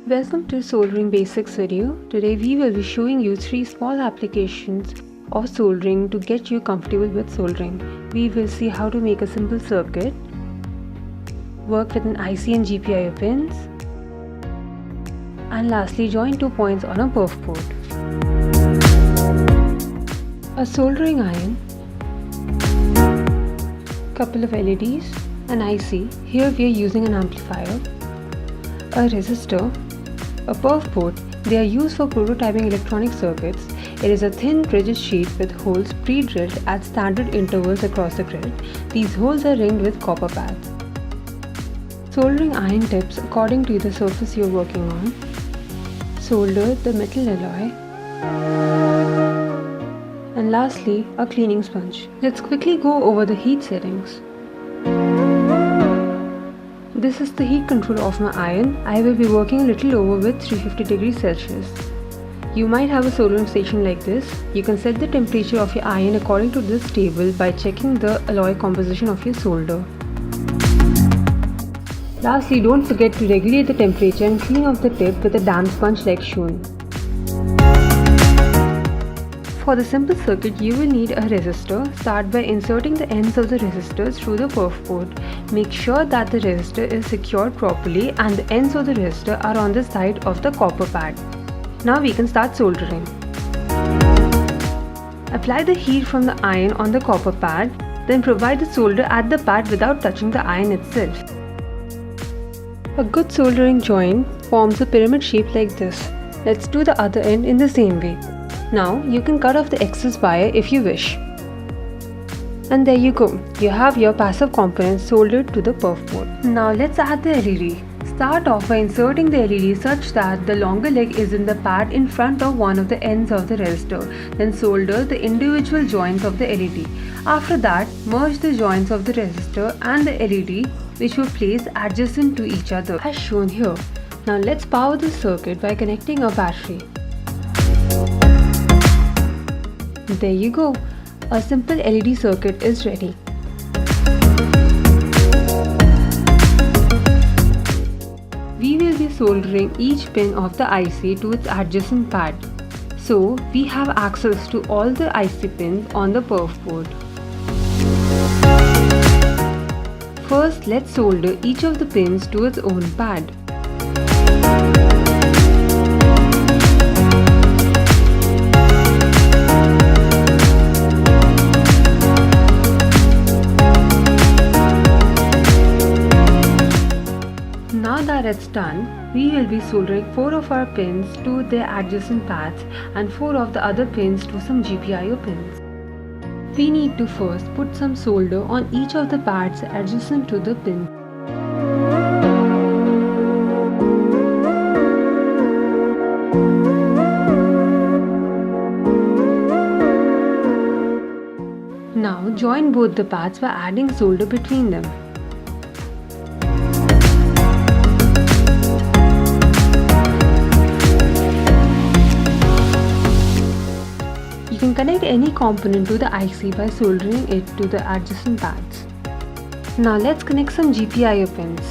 Welcome to Soldering Basics video. Today we will be showing you 3 small applications of soldering to get you comfortable with soldering. We will see how to make a simple circuit, work with an IC and GPIO pins, and lastly join 2 points on a perf board. A soldering iron, couple of LEDs, an IC, here we are using an amplifier, a resistor, a perf board. They are used for prototyping electronic circuits. It is a thin rigid sheet with holes pre-drilled at standard intervals across the grid. These holes are ringed with copper pads. Soldering iron tips according to the surface you are working on. Solder the metal alloy. And lastly, a cleaning sponge. Let's quickly go over the heat settings. This is the heat control of my iron. I will be working a little over with 350 degrees Celsius. You might have a soldering station like this. You can set the temperature of your iron according to this table by checking the alloy composition of your solder. Lastly, don't forget to regulate the temperature and clean off the tip with a damp sponge like shown. For the simple circuit, you will need a resistor. Start by inserting the ends of the resistors through the perf board. Make sure that the resistor is secured properly and the ends of the resistor are on the side of the copper pad. Now we can start soldering. Apply the heat from the iron on the copper pad, then provide the solder at the pad without touching the iron itself. A good soldering joint forms a pyramid shape like this. Let's do the other end in the same way. Now you can cut off the excess wire if you wish. And there you go, you have your passive components soldered to the perf board. Now let's add the LED. Start off by inserting the LED such that the longer leg is in the pad in front of one of the ends of the resistor. Then solder the individual joints of the LED. After that, merge the joints of the resistor and the LED which were placed adjacent to each other as shown here. Now let's power the circuit by connecting a battery. There you go, a simple LED circuit is ready. We will be soldering each pin of the IC to its adjacent pad. So we have access to all the IC pins on the perf board. First, let's solder each of the pins to its own pad. Now that it's done, we will be soldering 4 of our pins to their adjacent pads and 4 of the other pins to some GPIO pins. We need to first put some solder on each of the pads adjacent to the pin. Now join both the pads by adding solder between them. You can connect any component to the IC by soldering it to the adjacent pads. Now let's connect some GPIO pins.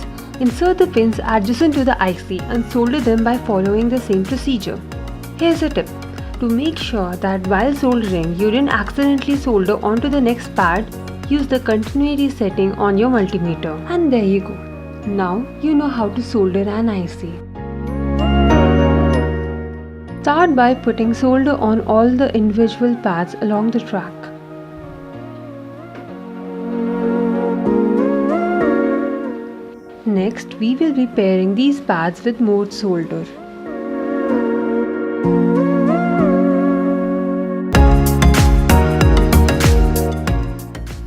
Insert the pins adjacent to the IC and solder them by following the same procedure. Here's a tip. To make sure that while soldering you didn't accidentally solder onto the next pad, use the continuity setting on your multimeter. And there you go. Now you know how to solder an IC. Start by putting solder on all the individual pads along the track. Next, we will be pairing these pads with more solder.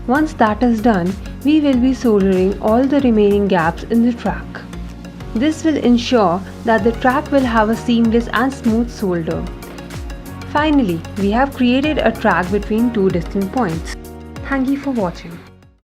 Once that is done, we will be soldering all the remaining gaps in the track. This will ensure that the track will have a seamless and smooth solder. Finally, we have created a track between 2 distant points. Thank you for watching.